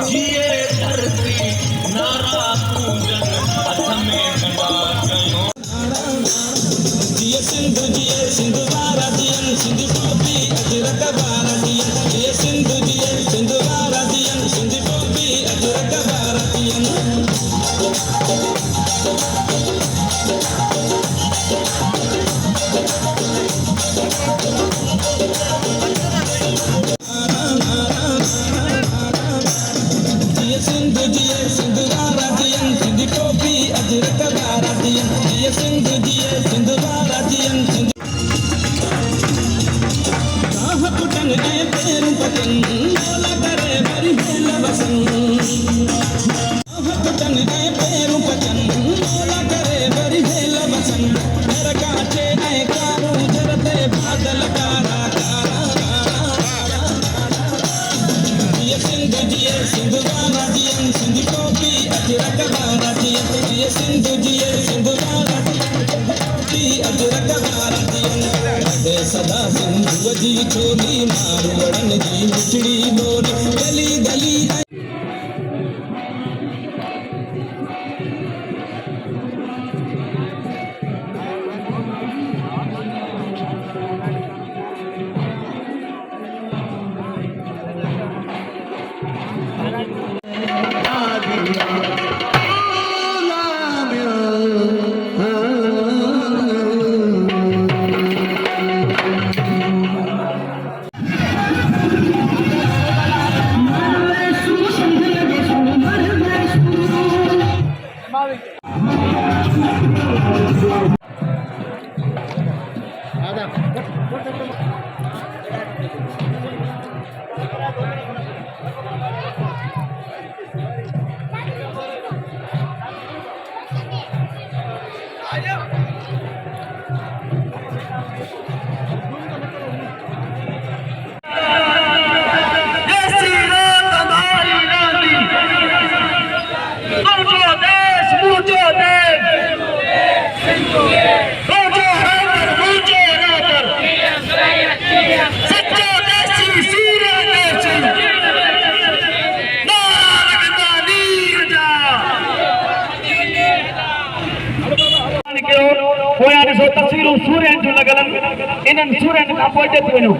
जिए धरती नारा पूजन हथ में डंडा कयो जिए सिंधु वारा दियन सिंधु टोपी अजरक वारा दियन जिए सिंधु वारा दियन सिंधु टोपी अजरक वारा दियन सिंधु वारा दियन सिंधु टोपी अजरक वारा दियन जिए सिंधु वारा दियन राह पुटन के पैर पतन मोला करे बरी भेल बसन राह पुटन के पैर पतन मोला करे बरी भेल बसन मेरा काचे ऐ कारू जरते बादल कारा जिए सिंधु वारा दियन सिंधु टोपी अजरक वारा दियन जिए सिंधु वारा टोपी अजरक वारा दियन सदा सिंधु जी चोली मारवड़न जी मिठड़ी बोली गली गली तस्वीरूं सूर्य जो लॻल इन्हनि सूर्यनि खां पोइ अचे थी वञो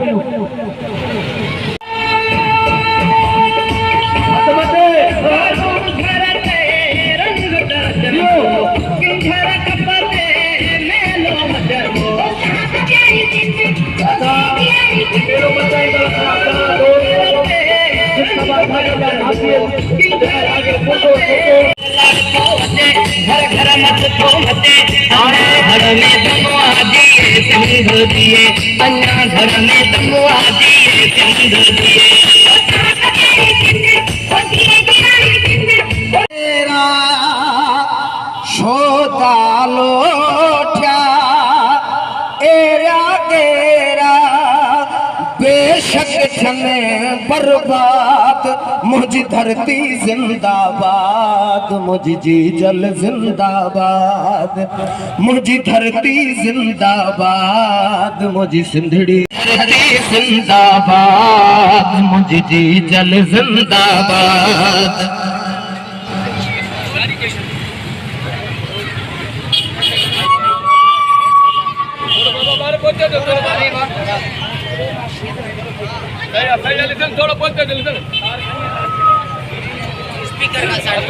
घर घर मत तो मते घर में दमुआ दिए सिंधु दिए अन्ना घर में दमुआ दिए सिंधु दिए तेरा शोता लोठा एरा तेरा बेशक छने बर्बाद मुझी धरती जिंदाबाद मुझी जी जल जिंदाबाद मुझी धरती जिंदाबाद मुझी सिंधड़ी धरती जिंदाबाद मुझी जी जल जिंदाबाद थोड़ा बोलते स्पीकर का साथ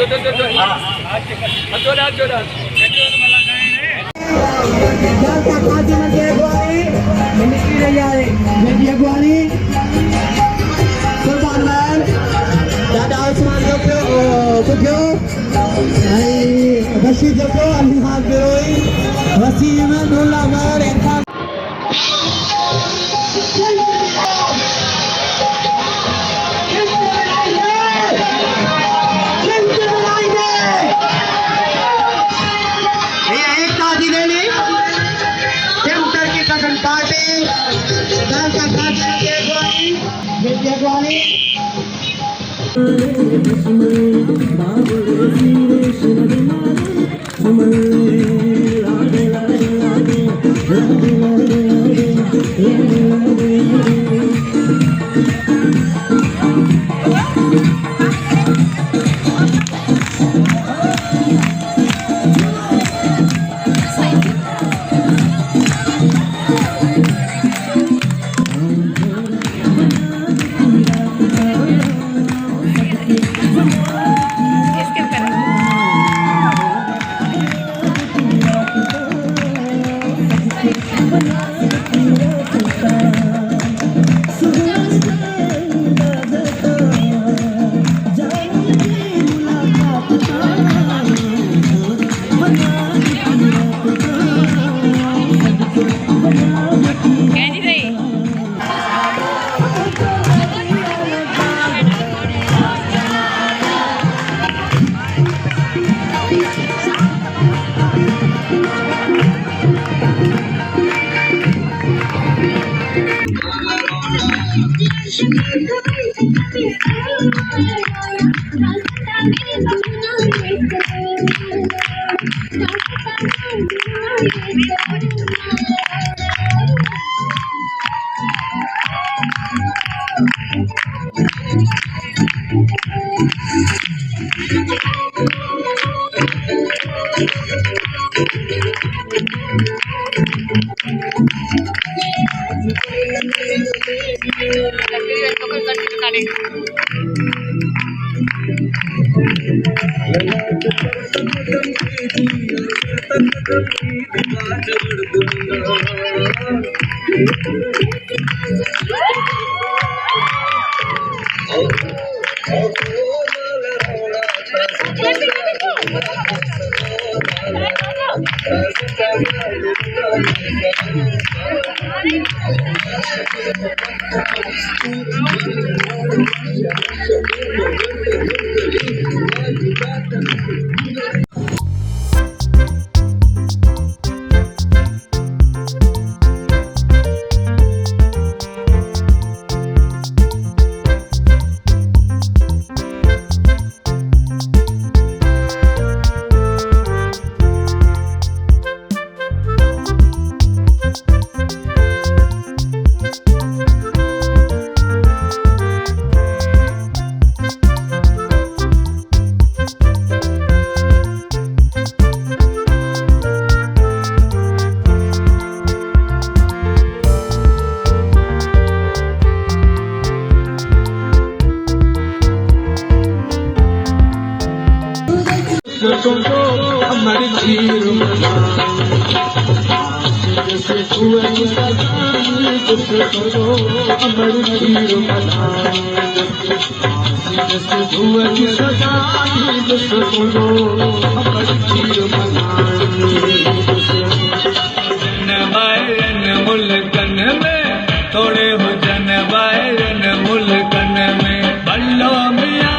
मुल्कन में थोड़े हो जन बायरन मुल्कन में बल्लो मियाँ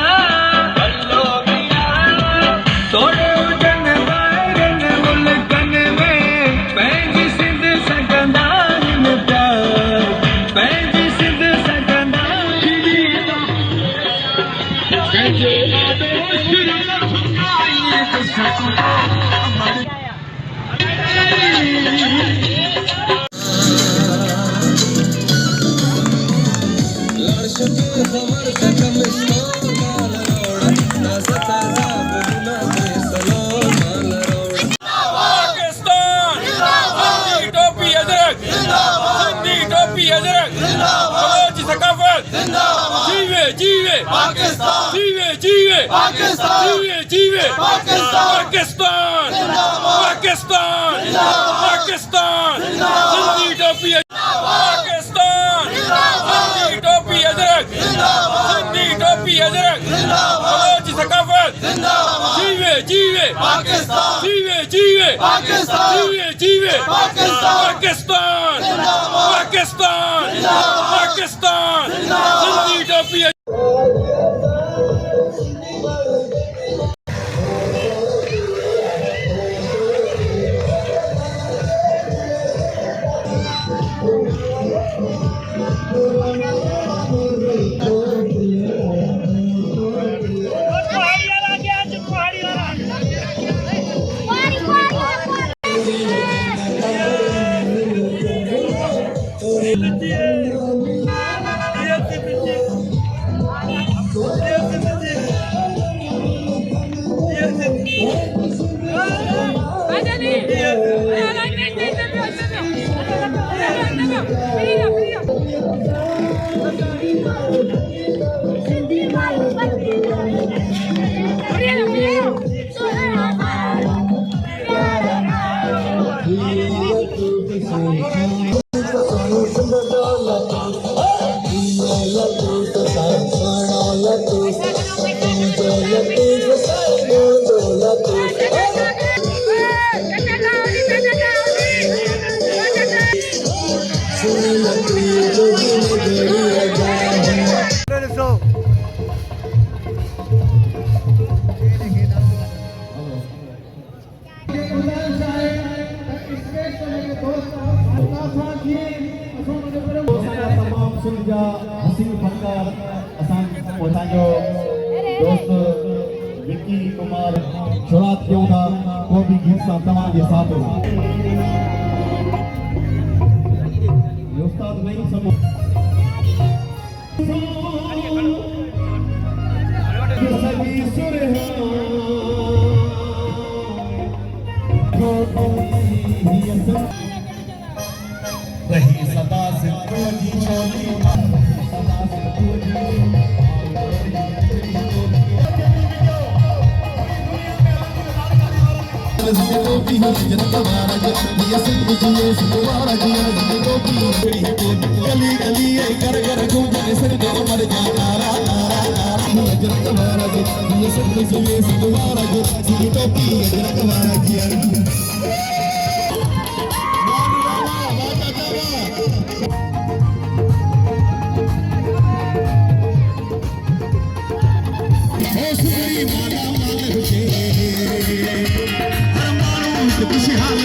थोड़े हो जन बायरन मुल्कन में पंहिंजी सिंध सकंदान में प्यार पंहिंजी सिंध सकंदान जीवे पाकिस्तान जीवे जीवे पाकिस्तान जीवे जीवे पाकिस्तान पाकिस्तान पाकिस्तान पाकिस्तान जिंदगी टोपी पाकिस्तान जिंदगी टोपी अजरक जिंदगी टोपी अजरक बलोच सकाफत जीवे जीवे पाकिस्तान जीवे जीवे पाकिस्तान जीवे जीवे पाकिस्तान पाकिस्तान पाकिस्तान पाकिस्तान जिंदगी टोपी हसीन फनकार असां पहुचाइजो दोस्त विक्की कुमार शुरुआत क्यों था वो भी गीत साथ तमाम के साथ होगा ये उस्ताद नहीं समझ सभी सुर रही सदा से जी चोली सदा से गली गली घर घर घूमने सिर दो मर जाना खुशहाल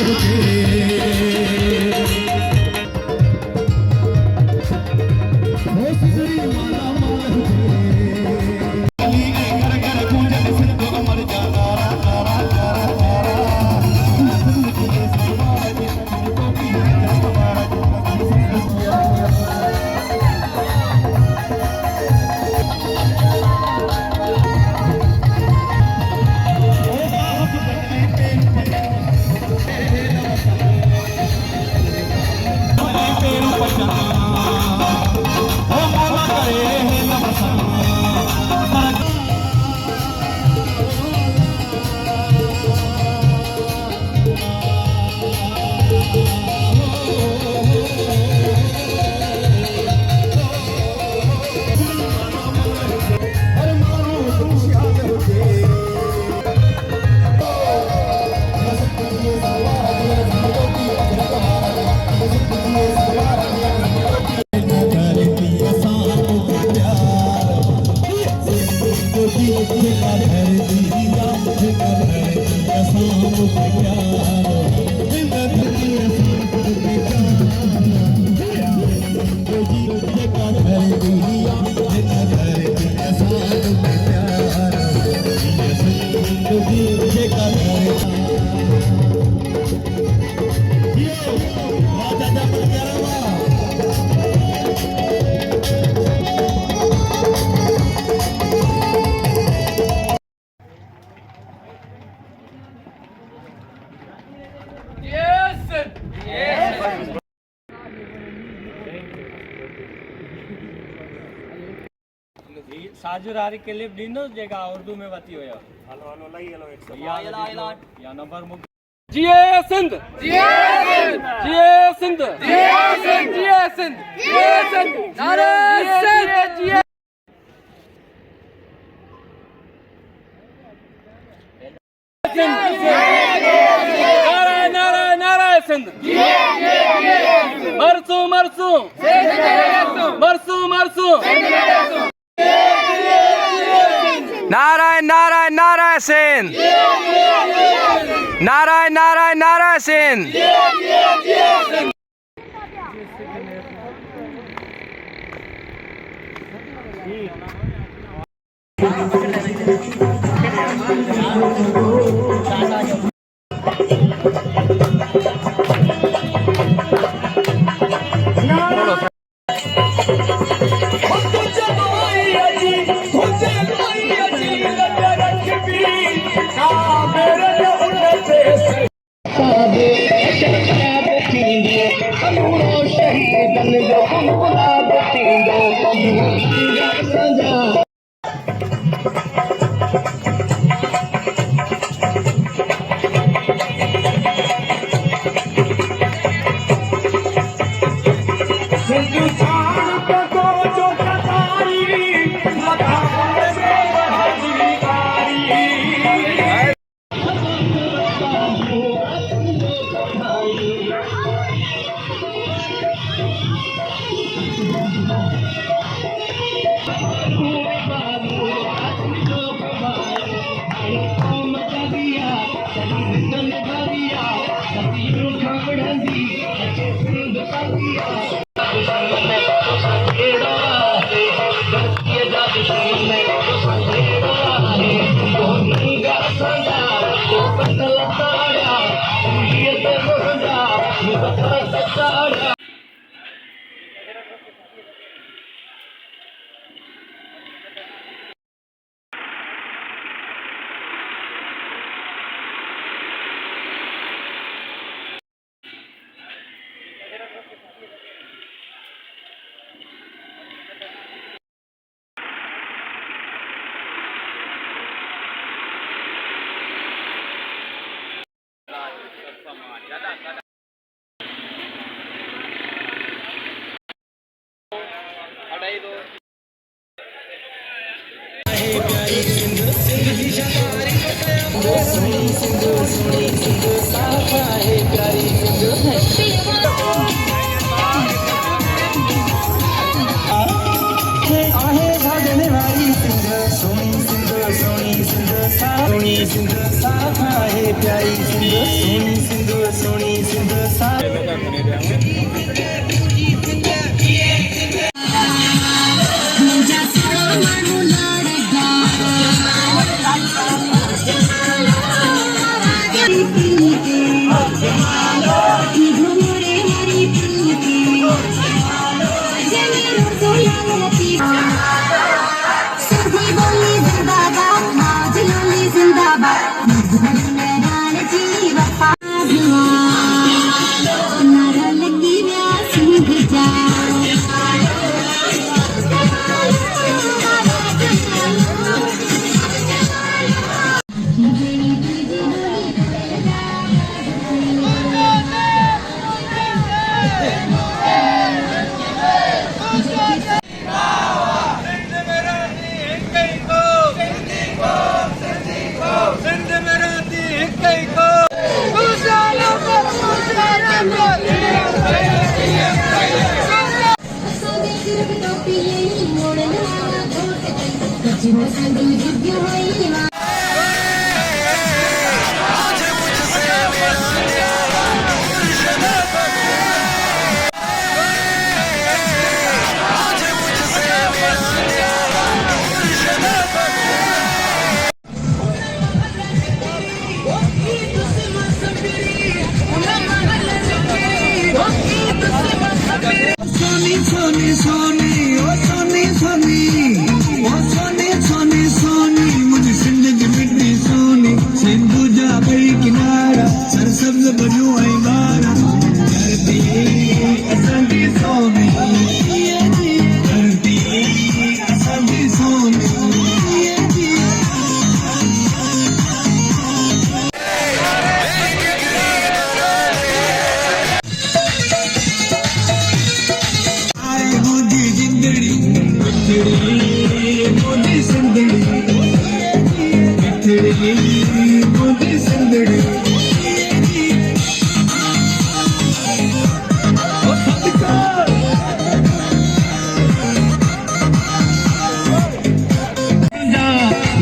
साजूर हारी के लिए ॾींदो जेका उर्दू में वती हुयो हलो हलो लई हलो 100 या नंबर मुक जिए सिंध जिए सिंध जिए सिंध जिए सिंध जिए सिंध जिए सिंध नारे सिंध जिए नारे नारे नारे सिंध मरसू मरसू मरसू मरसू नारायण नारायण नारायण सिंध नारायण नारायण नारायण सिंध सिंध सोनी सिंध साहा है प्यारी सिंध सोनी सिंध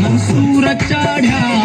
मंसूर चाढ़ा